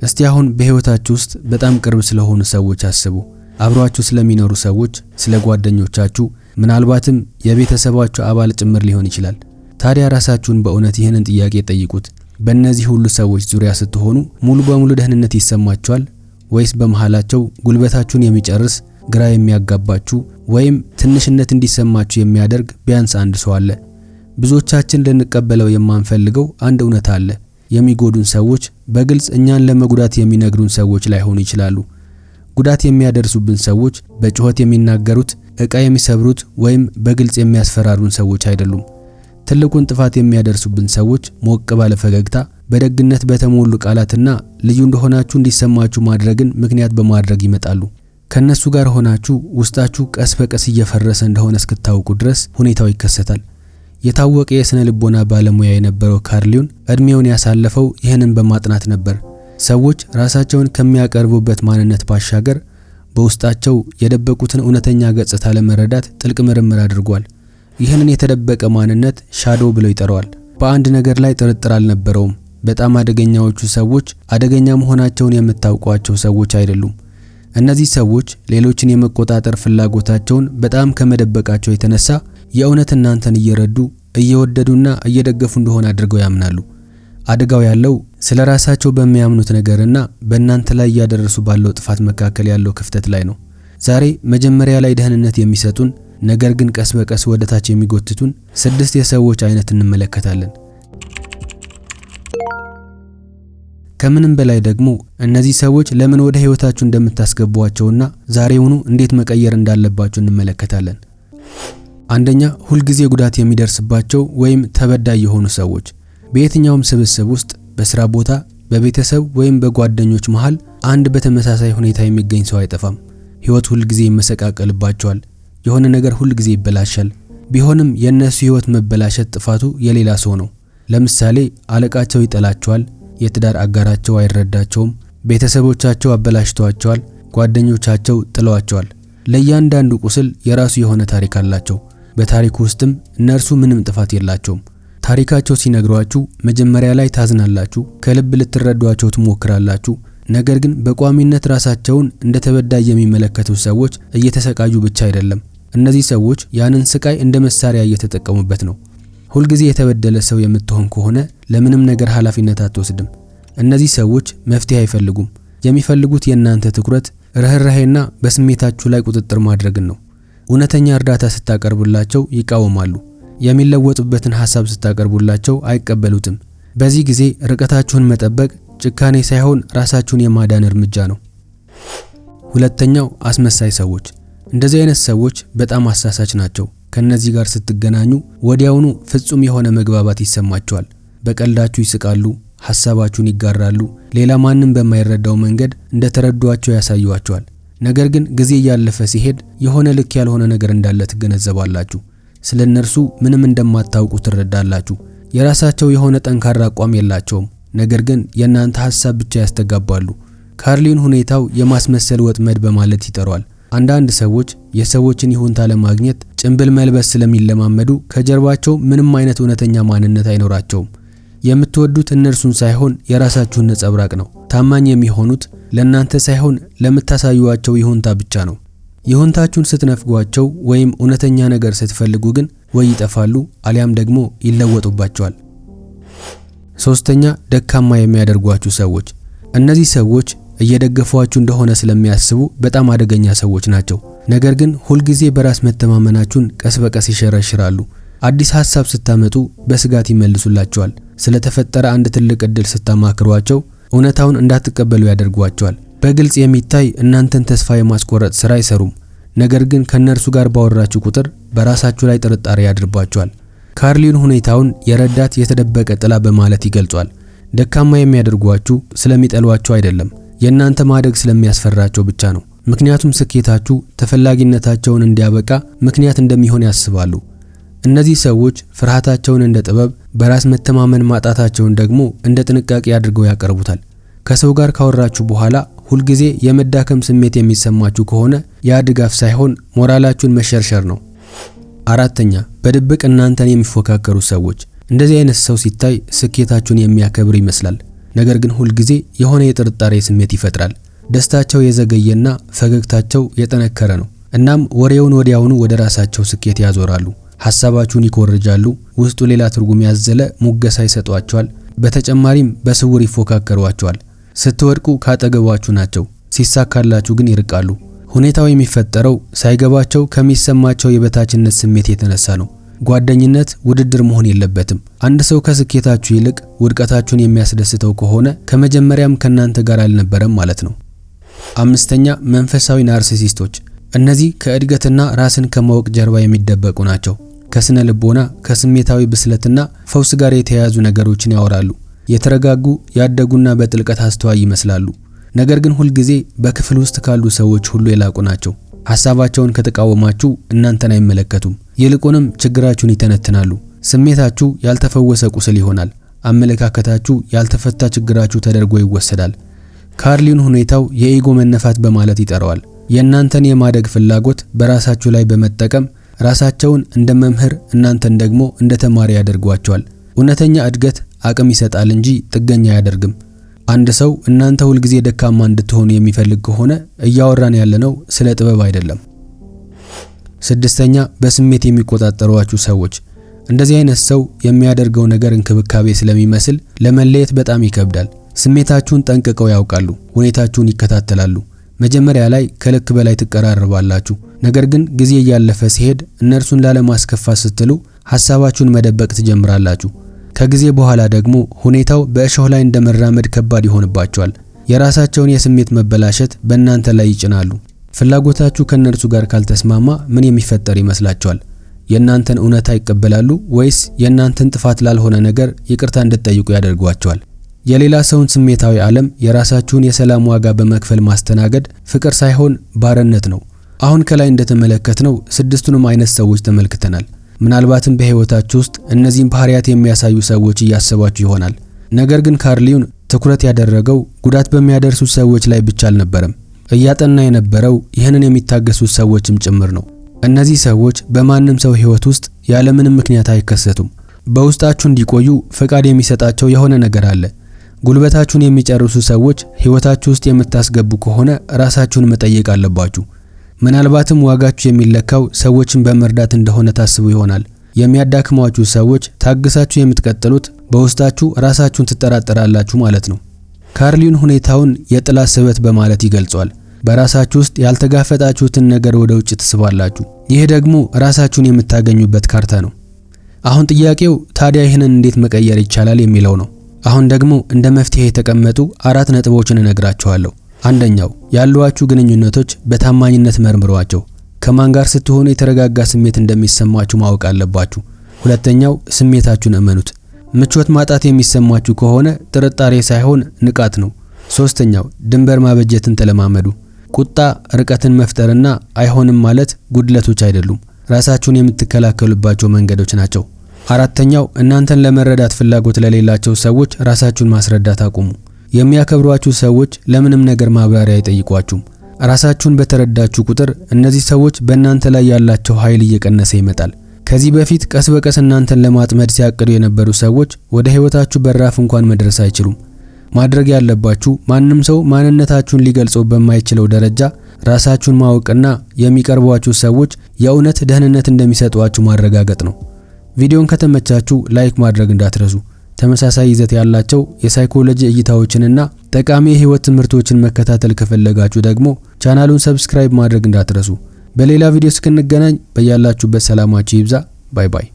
እስቲ አሁን በህይወታችሁ ውስጥ በጣም ቅርብ ስለሆኑ ሰዎች አስቡ። አብሯችሁ ስለሚኖሩ ሰዎች፣ ስለ ጓደኞቻችሁ፣ ምናልባትም የቤተሰባችሁ አባል ጭምር ሊሆን ይችላል። ታዲያ ራሳችሁን በእውነት ይህንን ጥያቄ ጠይቁት። በእነዚህ ሁሉ ሰዎች ዙሪያ ስትሆኑ ሙሉ በሙሉ ደህንነት ይሰማችኋል ወይስ በመሃላቸው ጉልበታችሁን የሚጨርስ ግራ የሚያጋባችሁ ወይም ትንሽነት እንዲሰማችሁ የሚያደርግ ቢያንስ አንድ ሰው አለ? ብዙዎቻችን ልንቀበለው የማንፈልገው አንድ እውነት አለ። የሚጎዱን ሰዎች በግልጽ እኛን ለመጉዳት የሚነግሩን ሰዎች ላይሆኑ ይችላሉ። ጉዳት የሚያደርሱብን ሰዎች በጩኸት የሚናገሩት፣ ዕቃ የሚሰብሩት ወይም በግልጽ የሚያስፈራሩን ሰዎች አይደሉም። ትልቁን ጥፋት የሚያደርሱብን ሰዎች ሞቅ ባለ ፈገግታ፣ በደግነት በተሞሉ ቃላትና ልዩ እንደሆናችሁ እንዲሰማችሁ ማድረግን ምክንያት በማድረግ ይመጣሉ። ከነሱ ጋር ሆናችሁ ውስጣችሁ ቀስ በቀስ እየፈረሰ እንደሆነ እስክታውቁ ድረስ ሁኔታው ይከሰታል። የታወቀ የስነ ልቦና ባለሙያ የነበረው ካርል ዩንግ እድሜውን ያሳለፈው ይህንን በማጥናት ነበር። ሰዎች ራሳቸውን ከሚያቀርቡበት ማንነት ባሻገር በውስጣቸው የደበቁትን እውነተኛ ገጽታ ለመረዳት ጥልቅ ምርምር አድርጓል። ይህንን የተደበቀ ማንነት ሻዶው ብለው ይጠራዋል። በአንድ ነገር ላይ ጥርጥር አልነበረውም። በጣም አደገኛዎቹ ሰዎች አደገኛ መሆናቸውን የምታውቋቸው ሰዎች አይደሉም። እነዚህ ሰዎች ሌሎችን የመቆጣጠር ፍላጎታቸውን በጣም ከመደበቃቸው የተነሳ የእውነት እናንተን እየረዱ እየወደዱና እየደገፉ እንደሆነ አድርገው ያምናሉ። አደጋው ያለው ስለራሳቸው በሚያምኑት ነገርና በእናንተ ላይ ያደረሱ ባለው ጥፋት መካከል ያለው ክፍተት ላይ ነው። ዛሬ መጀመሪያ ላይ ደህንነት የሚሰጡን ነገር ግን ቀስ በቀስ ወደ ታች የሚጎትቱን 6 የሰዎች አይነት እንመለከታለን። ከምንም በላይ ደግሞ እነዚህ ሰዎች ለምን ወደ ህይወታችሁ እንደምታስገቧቸውና ዛሬውኑ እንዴት መቀየር እንዳለባችሁ እንመለከታለን። አንደኛ፣ ሁልጊዜ ጉዳት የሚደርስባቸው ወይም ተበዳይ የሆኑ ሰዎች። በየትኛውም ስብስብ ውስጥ፣ በስራ ቦታ፣ በቤተሰብ ወይም በጓደኞች መሃል አንድ በተመሳሳይ ሁኔታ የሚገኝ ሰው አይጠፋም። ህይወት ሁልጊዜ ይመሰቃቀልባቸዋል። የሆነ ነገር ሁልጊዜ ይበላሻል። ቢሆንም የነሱ ህይወት መበላሸት ጥፋቱ የሌላ ሰው ነው። ለምሳሌ አለቃቸው ይጠላቸዋል፣ የትዳር አጋራቸው አይረዳቸውም፣ ቤተሰቦቻቸው አበላሽተዋቸዋል፣ ጓደኞቻቸው ጥለዋቸዋል። ለእያንዳንዱ ቁስል የራሱ የሆነ ታሪክ አላቸው። በታሪኩ ውስጥም እነርሱ ምንም ጥፋት የላቸውም። ታሪካቸው ሲነግሯችሁ መጀመሪያ ላይ ታዝናላችሁ፣ ከልብ ልትረዷቸው ትሞክራላችሁ። ነገር ግን በቋሚነት ራሳቸውን እንደ ተበዳይ የሚመለከቱ ሰዎች እየተሰቃዩ ብቻ አይደለም፣ እነዚህ ሰዎች ያንን ስቃይ እንደ መሳሪያ እየተጠቀሙበት ነው። ሁልጊዜ የተበደለ ሰው የምትሆን ከሆነ ለምንም ነገር ኃላፊነት አትወስድም። እነዚህ ሰዎች መፍትሄ አይፈልጉም። የሚፈልጉት የእናንተ ትኩረት፣ ርህራሄና በስሜታችሁ ላይ ቁጥጥር ማድረግን ነው። እውነተኛ እርዳታ ስታቀርቡላቸው ይቃወማሉ። የሚለወጡበትን ሐሳብ ስታቀርቡላቸው አይቀበሉትም። በዚህ ጊዜ ርቀታችሁን መጠበቅ ጭካኔ ሳይሆን ራሳችሁን የማዳን እርምጃ ነው። ሁለተኛው፣ አስመሳይ ሰዎች። እንደዚህ አይነት ሰዎች በጣም አሳሳች ናቸው። ከነዚህ ጋር ስትገናኙ ወዲያውኑ ፍጹም የሆነ መግባባት ይሰማቸዋል። በቀልዳችሁ ይስቃሉ፣ ሐሳባችሁን ይጋራሉ፣ ሌላ ማንም በማይረዳው መንገድ እንደተረዷቸው ያሳዩዋቸዋል። ነገር ግን ጊዜ እያለፈ ሲሄድ የሆነ ልክ ያልሆነ ነገር እንዳለ ትገነዘባላችሁ። ስለነርሱ ምንም እንደማታውቁ ትረዳላችሁ። የራሳቸው የሆነ ጠንካራ አቋም የላቸውም፣ ነገር ግን የእናንተ ሐሳብ ብቻ ያስተጋባሉ። ካርል ዩንግ ሁኔታው የማስመሰል ወጥመድ በማለት ይጠራዋል። አንዳንድ ሰዎች የሰዎችን ይሁንታ ለማግኘት ጭንብል መልበስ ስለሚለማመዱ ከጀርባቸው ምንም አይነት እውነተኛ ማንነት አይኖራቸውም። የምትወዱት እነርሱን ሳይሆን የራሳችሁን ነጸብራቅ ነው። ታማኝ የሚሆኑት ለእናንተ ሳይሆን ለምታሳዩዋቸው ይሁንታ ብቻ ነው። ይሁንታችሁን ስትነፍጓቸው ወይም እውነተኛ ነገር ስትፈልጉ ግን ወይ ይጠፋሉ አሊያም ደግሞ ይለወጡባቸዋል። ሶስተኛ፣ ደካማ የሚያደርጓችሁ ሰዎች። እነዚህ ሰዎች እየደገፏችሁ እንደሆነ ስለሚያስቡ በጣም አደገኛ ሰዎች ናቸው። ነገር ግን ሁልጊዜ በራስ መተማመናችሁን ቀስ በቀስ ይሸረሽራሉ። አዲስ ሐሳብ ስታመጡ በስጋት ይመልሱላችኋል። ስለተፈጠረ አንድ ትልቅ እድል ስታማክሯቸው እውነታውን እንዳትቀበሉ ያደርጓቸዋል። በግልጽ የሚታይ እናንተን ተስፋ የማስቆረጥ ስራ አይሰሩም። ነገር ግን ከነርሱ ጋር ባወራችሁ ቁጥር በራሳችሁ ላይ ጥርጣሬ ያድርባችኋል። ካርል ዩንግ ሁኔታውን የረዳት የተደበቀ ጥላ በማለት ይገልጿል። ደካማ የሚያደርጓችሁ ስለሚጠሏችሁ አይደለም፣ የእናንተ ማደግ ስለሚያስፈራቸው ብቻ ነው። ምክንያቱም ስኬታችሁ ተፈላጊነታቸውን እንዲያበቃ ምክንያት እንደሚሆን ያስባሉ። እነዚህ ሰዎች ፍርሃታቸውን እንደ ጥበብ፣ በራስ መተማመን ማጣታቸውን ደግሞ እንደ ጥንቃቄ አድርገው ያቀርቡታል። ከሰው ጋር ካወራችሁ በኋላ ሁልጊዜ የመዳከም ስሜት የሚሰማችሁ ከሆነ ያ ድጋፍ ሳይሆን ሞራላችሁን መሸርሸር ነው። አራተኛ፣ በድብቅ እናንተን የሚፎካከሩ ሰዎች። እንደዚህ አይነት ሰው ሲታይ ስኬታችሁን የሚያከብር ይመስላል። ነገር ግን ሁልጊዜ የሆነ የጥርጣሬ ስሜት ይፈጥራል። ደስታቸው የዘገየና ፈገግታቸው የጠነከረ ነው። እናም ወሬውን ወዲያውኑ ወደ ራሳቸው ስኬት ያዞራሉ። ሐሳባችሁን ይኮርጃሉ። ውስጡ ሌላ ትርጉም ያዘለ ሙገሳ ይሰጧቸዋል። በተጨማሪም በስውር ይፎካከሯቸዋል። ስትወድቁ ካጠገባችሁ ናቸው፣ ሲሳካላችሁ ግን ይርቃሉ። ሁኔታው የሚፈጠረው ሳይገባቸው ከሚሰማቸው የበታችነት ስሜት የተነሳ ነው። ጓደኝነት ውድድር መሆን የለበትም። አንድ ሰው ከስኬታችሁ ይልቅ ውድቀታችሁን የሚያስደስተው ከሆነ ከመጀመሪያም ከናንተ ጋር አልነበረም ማለት ነው። አምስተኛ መንፈሳዊ ናርሲሲስቶች። እነዚህ ከእድገትና ራስን ከማወቅ ጀርባ የሚደበቁ ናቸው። ከስነ ልቦና፣ ከስሜታዊ ብስለትና ፈውስ ጋር የተያያዙ ነገሮችን ያወራሉ። የተረጋጉ፣ ያደጉና በጥልቀት አስተዋይ ይመስላሉ። ነገር ግን ሁልጊዜ በክፍል ውስጥ ካሉ ሰዎች ሁሉ የላቁ ናቸው። ሐሳባቸውን ከተቃወማችሁ እናንተን አይመለከቱም። ይልቁንም ችግራችሁን ይተነትናሉ። ስሜታችሁ ያልተፈወሰ ቁስል ይሆናል። አመለካከታችሁ ያልተፈታ ችግራችሁ ተደርጎ ይወሰዳል። ካርል ዩንግ ሁኔታው የኢጎ መነፋት በማለት ይጠራዋል። የእናንተን የማደግ ፍላጎት በራሳችሁ ላይ በመጠቀም ራሳቸውን እንደ መምህር እናንተን ደግሞ እንደ ተማሪ ያደርጓቸዋል። እውነተኛ እድገት አቅም ይሰጣል እንጂ ጥገኛ አያደርግም። አንድ ሰው እናንተ ሁልጊዜ ደካማ እንድትሆኑ የሚፈልግ ከሆነ እያወራን ያለነው ስለ ጥበብ አይደለም። ስድስተኛ በስሜት የሚቆጣጠሯችሁ ሰዎች። እንደዚህ አይነት ሰው የሚያደርገው ነገር እንክብካቤ ስለሚመስል ለመለየት በጣም ይከብዳል። ስሜታችሁን ጠንቅቀው ያውቃሉ። ሁኔታችሁን ይከታተላሉ። መጀመሪያ ላይ ከልክ በላይ ትቀራረባላችሁ። ነገር ግን ጊዜ እያለፈ ሲሄድ እነርሱን ላለማስከፋት ስትሉ ሐሳባችሁን መደበቅ ትጀምራላችሁ። ከጊዜ በኋላ ደግሞ ሁኔታው በእሾህ ላይ እንደመራመድ ከባድ ይሆንባቸዋል። የራሳቸውን የስሜት መበላሸት በእናንተ ላይ ይጭናሉ። ፍላጎታችሁ ከነርሱ ጋር ካልተስማማ ምን የሚፈጠር ይመስላችኋል? የእናንተን እውነታ ይቀበላሉ ወይስ የእናንተን ጥፋት ላልሆነ ነገር ይቅርታ እንድትጠይቁ ያደርጓቸዋል? የሌላ ሰውን ስሜታዊ ዓለም የራሳችሁን የሰላም ዋጋ በመክፈል ማስተናገድ ፍቅር ሳይሆን ባርነት ነው። አሁን ከላይ እንደተመለከትነው ስድስቱንም አይነት ሰዎች ተመልክተናል። ምናልባትም በህይወታችሁ ውስጥ እነዚህን ባህሪያት የሚያሳዩ ሰዎች እያሰባችሁ ይሆናል። ነገር ግን ካርል ዩንግ ትኩረት ያደረገው ጉዳት በሚያደርሱ ሰዎች ላይ ብቻ አልነበረም። እያጠና የነበረው ይህንን የሚታገሱት ሰዎችም ጭምር ነው። እነዚህ ሰዎች በማንም ሰው ህይወት ውስጥ ያለምንም ምክንያት አይከሰቱም። በውስጣችሁ እንዲቆዩ ፈቃድ የሚሰጣቸው የሆነ ነገር አለ። ጉልበታችሁን የሚጨርሱ ሰዎች ህይወታችሁ ውስጥ የምታስገቡ ከሆነ ራሳችሁን መጠየቅ አለባችሁ። ምናልባትም ዋጋችሁ የሚለካው ሰዎችን በመርዳት እንደሆነ ታስቡ ይሆናል። የሚያዳክሟችሁ ሰዎች ታግሳችሁ የምትቀጥሉት በውስጣችሁ ራሳችሁን ትጠራጠራላችሁ ማለት ነው። ካርል ዩንግ ሁኔታውን የጥላት ስበት በማለት ይገልጿል። በራሳችሁ ውስጥ ያልተጋፈጣችሁትን ነገር ወደ ውጭ ትስባላችሁ። ይህ ደግሞ ራሳችሁን የምታገኙበት ካርታ ነው። አሁን ጥያቄው ታዲያ ይህንን እንዴት መቀየር ይቻላል የሚለው ነው። አሁን ደግሞ እንደ መፍትሄ የተቀመጡ 4 ነጥቦችን እነግራችኋለሁ። አንደኛው ያሏችሁ ግንኙነቶች በታማኝነት መርምሯቸው። ከማን ጋር ስትሆኑ የተረጋጋ ስሜት እንደሚሰማችሁ ማወቅ አለባችሁ። ሁለተኛው ስሜታችሁን እመኑት። ምቾት ማጣት የሚሰማችሁ ከሆነ ጥርጣሬ ሳይሆን ንቃት ነው። ሶስተኛው ድንበር ማበጀትን ተለማመዱ። ቁጣ ርቀትን መፍጠርና አይሆንም ማለት ጉድለቶች አይደሉም፣ ራሳችሁን የምትከላከሉባቸው መንገዶች ናቸው። አራተኛው እናንተን ለመረዳት ፍላጎት ለሌላቸው ሰዎች ራሳችሁን ማስረዳት አቁሙ። የሚያከብሯችሁ ሰዎች ለምንም ነገር ማብራሪያ አይጠይቋችሁም። ራሳችሁን በተረዳችሁ ቁጥር እነዚህ ሰዎች በእናንተ ላይ ያላቸው ኃይል እየቀነሰ ይመጣል። ከዚህ በፊት ቀስ በቀስ እናንተን ለማጥመድ ሲያቅዱ የነበሩ ሰዎች ወደ ህይወታችሁ በራፍ እንኳን መድረስ አይችሉም። ማድረግ ያለባችሁ ማንም ሰው ማንነታችሁን ሊገልጸው በማይችለው ደረጃ ራሳችሁን ማወቅና የሚቀርቧችሁ ሰዎች የእውነት ደህንነት እንደሚሰጧችሁ ማረጋገጥ ነው። ቪዲዮን ከተመቻችሁ ላይክ ማድረግ እንዳትረሱ። ተመሳሳይ ይዘት ያላቸው የሳይኮሎጂ እይታዎችንና ጠቃሚ የህይወት ትምህርቶችን መከታተል ከፈለጋችሁ ደግሞ ቻናሉን ሰብስክራይብ ማድረግ እንዳትረሱ። በሌላ ቪዲዮ እስክንገናኝ በያላችሁበት ሰላማችሁ ይብዛ። ባይ ባይ።